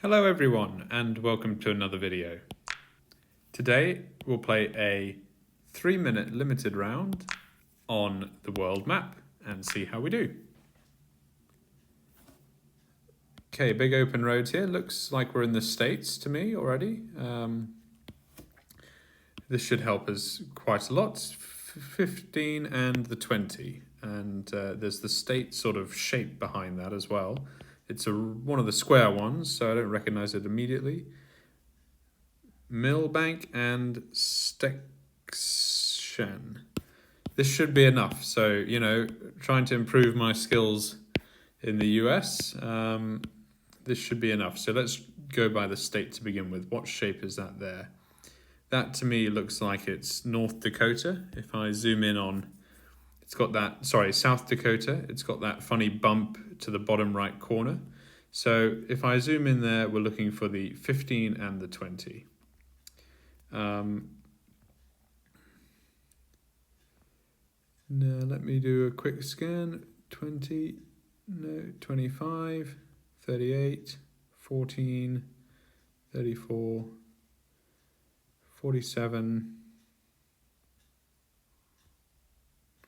Hello everyone and welcome to another video. Today we'll play a 3-minute limited round on the world map and see how we do. Okay, big open roads here. Looks like we're in the States to me already. This should help us quite a lot. 15 and the 20, and there's the state sort of shape behind that as well. It's one of the square ones, so I don't recognize it immediately. Millbank and Stection. This should be enough. So, trying to improve my skills in the US, this should be enough. So let's go by the state to begin with. What shape is that there? That to me looks like it's North Dakota. If I zoom in on, it's got that, South Dakota. It's got that funny bump to the bottom right corner. So if I zoom in there, we're looking for the 15 and the 20. Now let me do a quick scan. 20, no, 25, 38, 14, 34, 47.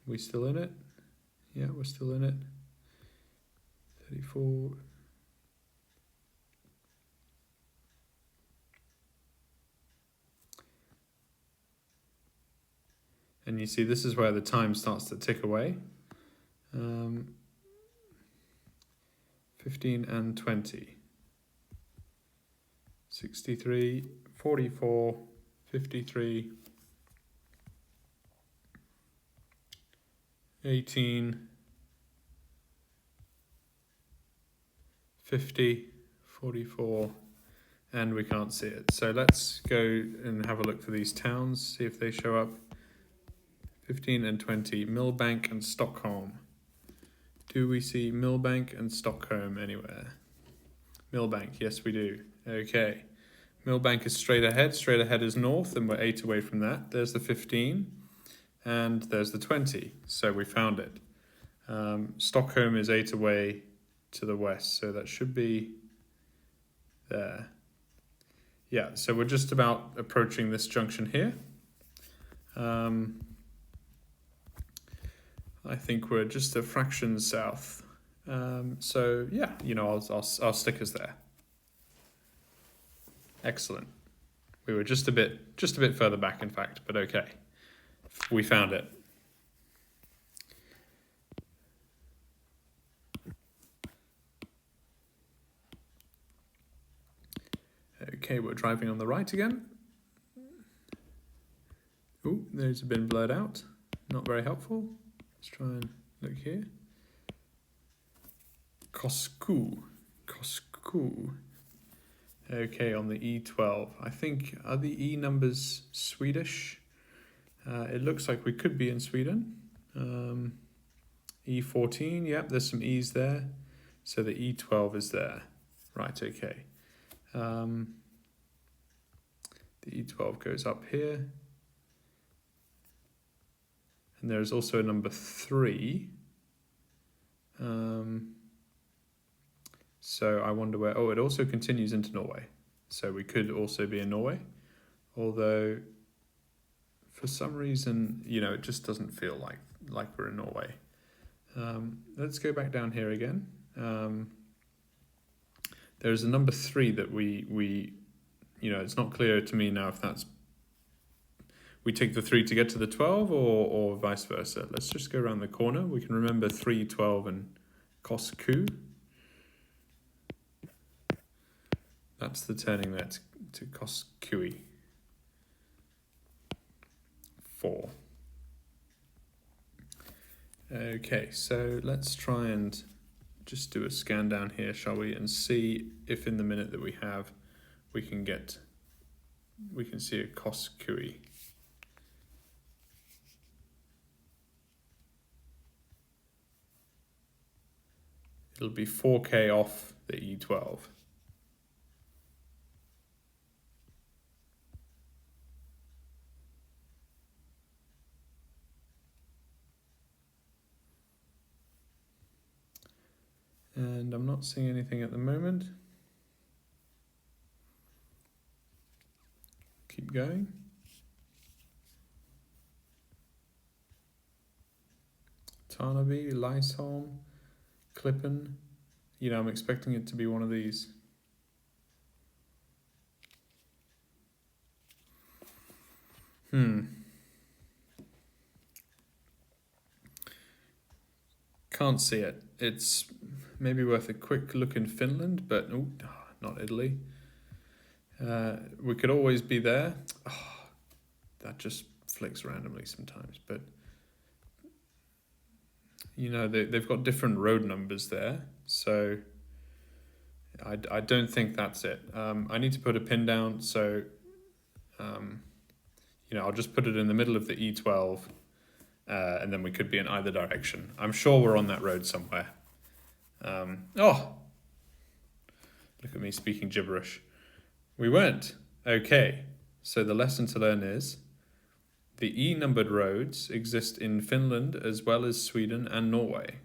We still in it? Yeah, we're still in it. 34. And you see this is where the time starts to tick away. 15 and 20. 63, 44, 53, 18, 50, 44, and we can't see it. So let's go and have a look for these towns, see if they show up. 15 and 20, Millbank and Stockholm. Do we see Millbank and Stockholm anywhere? Millbank, yes we do. Okay. Millbank is straight ahead is north, and we're 8 away from that. There's the 15, and there's the 20, so we found it. Stockholm is 8 away to the west, so that should be there. Yeah, so we're just about approaching this junction here. I think we're just a fraction south. So yeah, I'll stick us there. Excellent. We were just a bit further back, in fact, but okay. We found it. Okay, we're driving on the right again. Ooh, those have been blurred out. Not very helpful. Let's try and look here. Coscu. Okay, on the E12. I think, are the E numbers Swedish? It looks like we could be in Sweden. E14, yep, there's some E's there. So the E12 is there. Right, okay. The E12 goes up here. And there's also a number 3. So I wonder where, it also continues into Norway. So we could also be in Norway. Although, for some reason, it just doesn't feel like we're in Norway. Let's go back down here again. There's a number 3 that we it's not clear to me now if that's, we take the 3 to get to the 12 or vice versa. Let's just go around the corner. We can remember 3, 12, and Coscu. That's the turning there to Coscui. 4. Okay, so let's try and just do a scan down here, shall we, and see if in the minute that we have, we can see a Coscui. It'll be 4K off the E12. And I'm not seeing anything at the moment. keep going. Tarnaby, Lysholm, Klippen. You know, I'm expecting it to be one of these. Can't see it. It's maybe worth a quick look in Finland, but not Italy. We could always be there. Oh, that just flicks randomly sometimes, but you know, they've got different road numbers there, so I don't think that's it. I need to put a pin down, so you know, I'll just put it in the middle of the E12, and then we could be in either direction. I'm sure we're on that road somewhere. Oh, look at me speaking gibberish. We weren't. Okay, so the lesson to learn is the E-numbered roads exist in Finland as well as Sweden and Norway.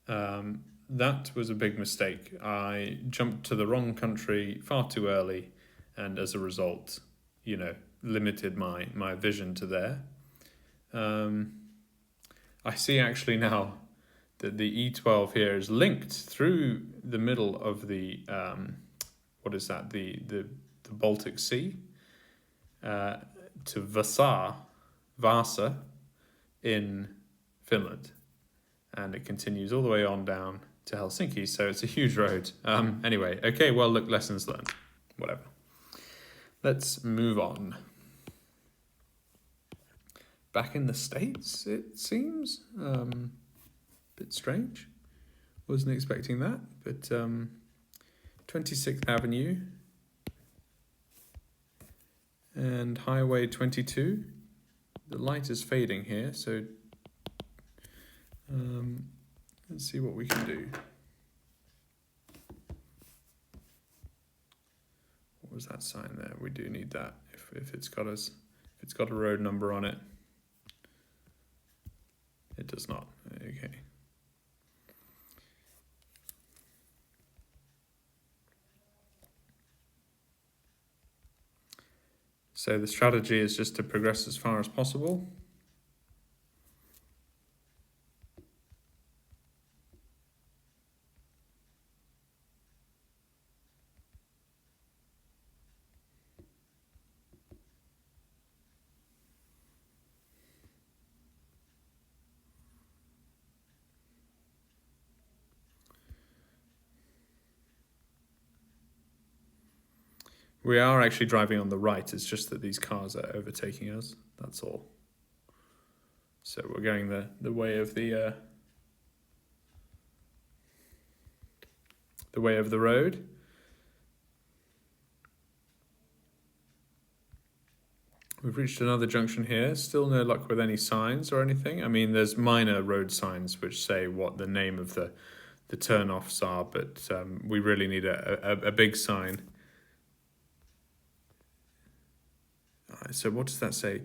That was a big mistake. I jumped to the wrong country far too early, and as a result, you know, limited my vision to there. I see actually now that the E12 here is linked through the middle of the what is that? The Baltic Sea to Vasa in Finland, and it continues all the way on down to Helsinki. So it's a huge road. Anyway, okay. Well, look, lessons learned. Whatever. Let's move on. Back in the States, it seems. Bit strange. Wasn't expecting that, but 26th Avenue and Highway 22. The light is fading here, so let's see what we can do. What was that sign there? We do need that if it's got us, if it's got a road number on it. It does not. Okay. So the strategy is just to progress as far as possible. We are actually driving on the right, it's just that these cars are overtaking us, that's all. So we're going the way of the way of the road. We've reached another junction here, still no luck with any signs or anything. I mean, there's minor road signs which say what the name of the turn-offs are, but we really need a big sign. So what does that say?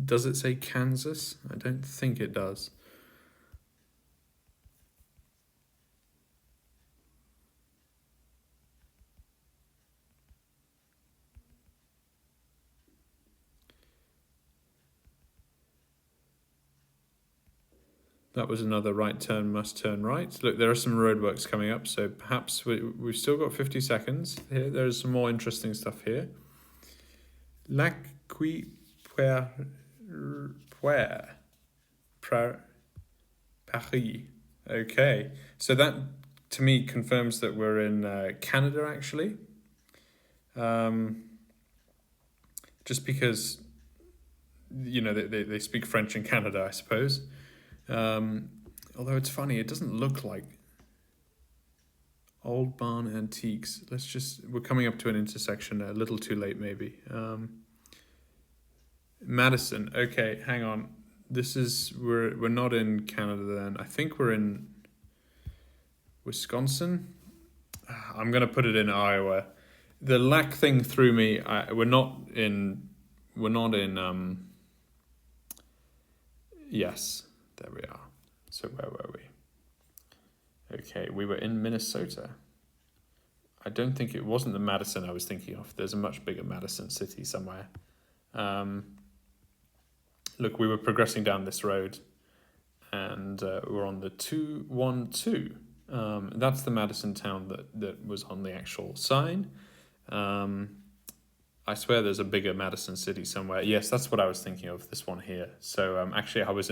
Does it say Kansas? I don't think it does. That was another right turn, must turn right. Look, there are some roadworks coming up, so perhaps we've still got 50 seconds here. There's some more interesting stuff here. Lac qui Paris. Okay, so that to me confirms that we're in Canada actually. Just because, you know, they speak French in Canada, I suppose. Although it's funny, it doesn't look like Old Barn Antiques. We're coming up to an intersection, a little too late maybe. Madison, okay, hang on. We're not in Canada then. I think we're in Wisconsin. I'm gonna put it in Iowa. The lack thing threw me. We're not in. Yes, there we are. So where were we? Okay, we were in Minnesota. I don't think it wasn't the Madison I was thinking of. There's a much bigger Madison city somewhere. Look, we were progressing down this road, and we're on the 212. That's the Madison town that was on the actual sign. I swear there's a bigger Madison city somewhere. Yes, that's what I was thinking of, this one here. So actually I would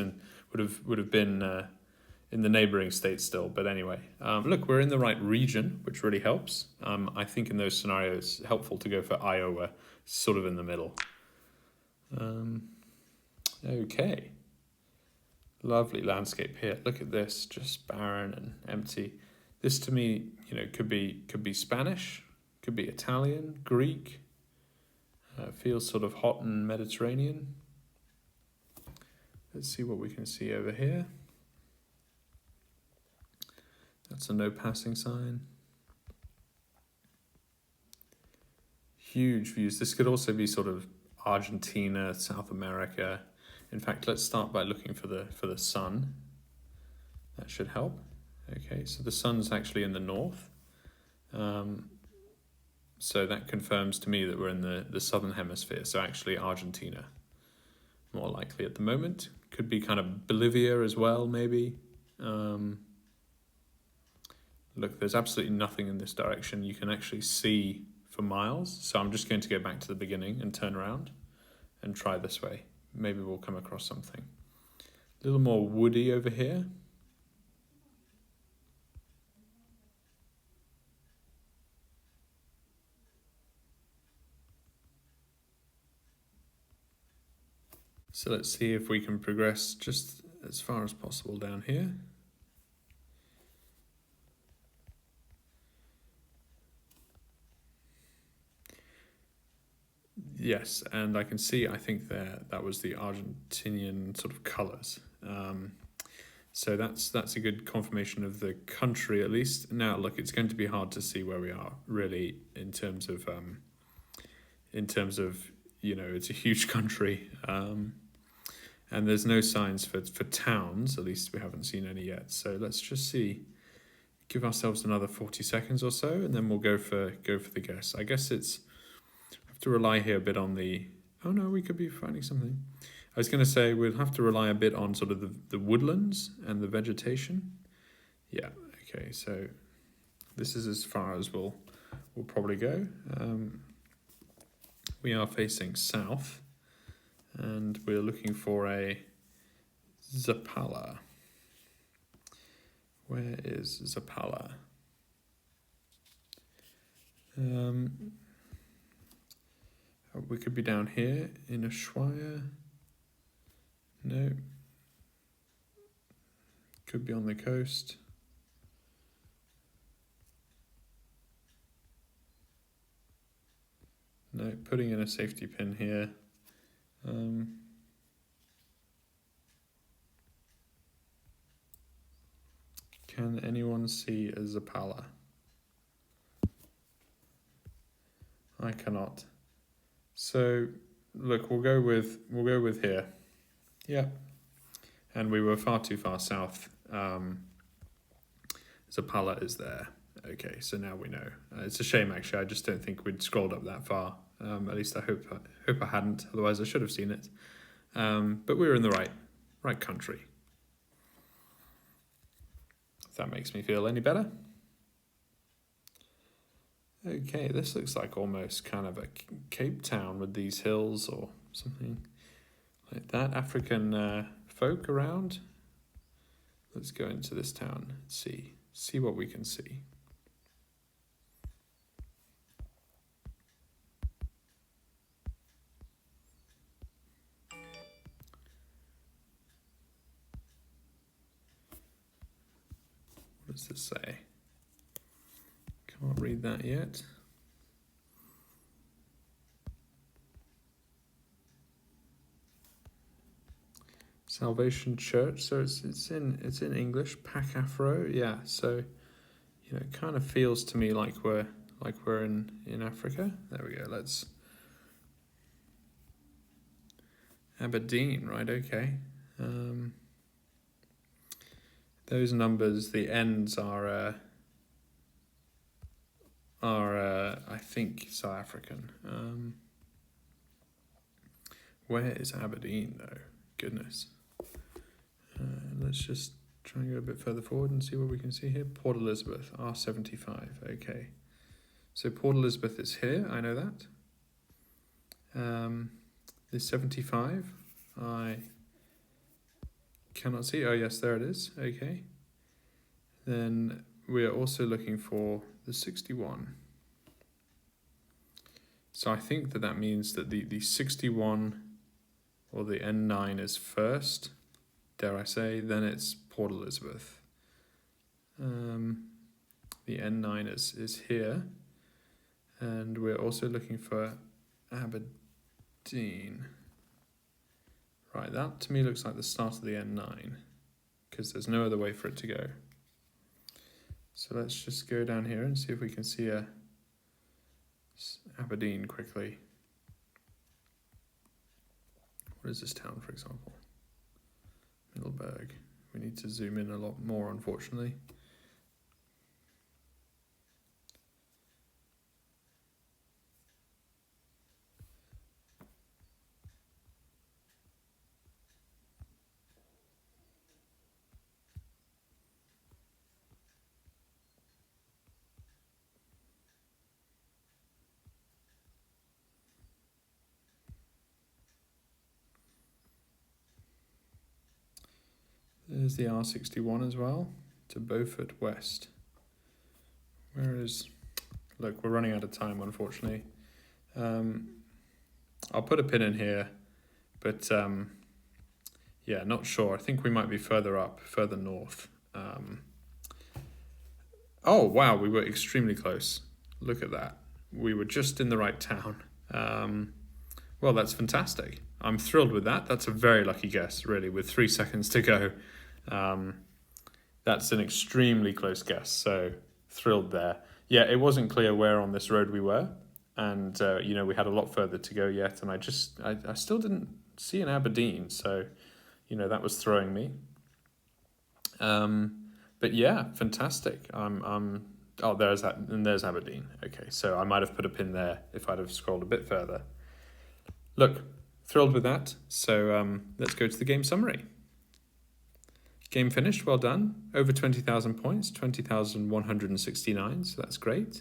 have been in the neighboring state still. But anyway, look, we're in the right region, which really helps. I think in those scenarios, helpful to go for Iowa, sort of in the middle. Okay. Lovely landscape here. Look at this, just barren and empty. This to me, could be Spanish, could be Italian, Greek. Feels sort of hot and Mediterranean. Let's see what we can see over here. That's a no passing sign. Huge views. This could also be sort of Argentina, South America. In fact, let's start by looking for the sun. That should help. Okay, so the sun's actually in the north. So that confirms to me that we're in the southern hemisphere. So actually Argentina, more likely at the moment. Could be kind of Bolivia as well, maybe. Look, there's absolutely nothing in this direction. You can actually see for miles. So I'm just going to go back to the beginning and turn around and try this way. Maybe we'll come across something. A little more woody over here. So let's see if we can progress just as far as possible down here. Yes, and I can see, I think that was the Argentinian sort of colours. So that's a good confirmation of the country at least. Now look, it's going to be hard to see where we are really in terms of it's a huge country. And there's no signs for towns, at least we haven't seen any yet. So let's just see, give ourselves another 40 seconds or so, and then we'll go for the guess. I guess I have to rely here a bit on oh no, we could be finding something. I was going to say we'll have to rely a bit on sort of the woodlands and the vegetation. Yeah, okay, so this is as far as we'll probably go. We are facing south. And we're looking for a Zapala. Where is Zapala? We could be down here in Ushuaia. No. Could be on the coast. No, putting in a safety pin here. Can anyone see a Zapala? I cannot. So look, we'll go with here. Yeah. And we were far too far south. Zapala is there. Okay, so now we know. It's a shame actually. I just don't think we'd scrolled up that far. At least I hope I hadn't. Otherwise, I should have seen it. But we were in the right country. If that makes me feel any better. Okay, this looks like almost kind of a Cape Town with these hills or something like that. African folk around. Let's go into this town and see what we can see. What does this say? Can't read that yet. Salvation Church, so it's in English. Pack Afro, yeah. So it kind of feels to me like we're in Africa. There we go. Let's Aberdeen, right? Okay. Those numbers, the ends are are, I think, South African. Where is Aberdeen, though? Goodness. Let's just try and go a bit further forward and see what we can see here. Port Elizabeth, R75. Okay. So Port Elizabeth is here, I know that. The 75, I cannot see. Oh, yes, there it is. Okay. Then we are also looking for the 61. So I think that means that the 61 or the N9 is first, dare I say, then it's Port Elizabeth. The N9 is here, and we're also looking for Aberdeen. Right, that to me looks like the start of the N9, because there's no other way for it to go. So let's just go down here and see if we can see Aberdeen quickly. What is this town, for example? Middleburg. We need to zoom in a lot more, unfortunately. There's the R61 as well, to Beaufort West. Where is... Look, we're running out of time, unfortunately. I'll put a pin in here, but yeah, not sure. I think we might be further up, further north. Oh, wow, we were extremely close. Look at that. We were just in the right town. Well, that's fantastic. I'm thrilled with that. That's a very lucky guess, really, with 3 seconds to go. That's an extremely close guess, so thrilled there. Yeah, it wasn't clear where on this road we were, and you know, we had a lot further to go yet, and I still didn't see an Aberdeen, so you know, that was throwing me. But yeah, fantastic. Oh, there's that, and there's Aberdeen. Okay, so I might have put a pin there if I'd have scrolled a bit further. Look, thrilled with that. So let's go to the game summary. Game finished, well done. Over 20,000 points, 20,169, so that's great.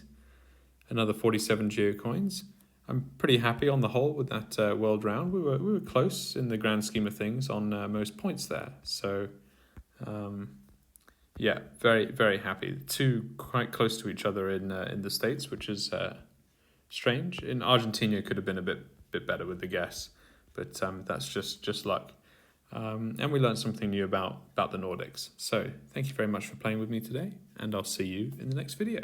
Another 47 geocoins. I'm pretty happy on the whole with that world round. We were close in the grand scheme of things on most points there. So yeah, very, very happy. Two quite close to each other in the States, which is strange. In Argentina, could have been a bit better with the guess, but that's just luck. And we learned something new about the Nordics. So thank you very much for playing with me today, and I'll see you in the next video.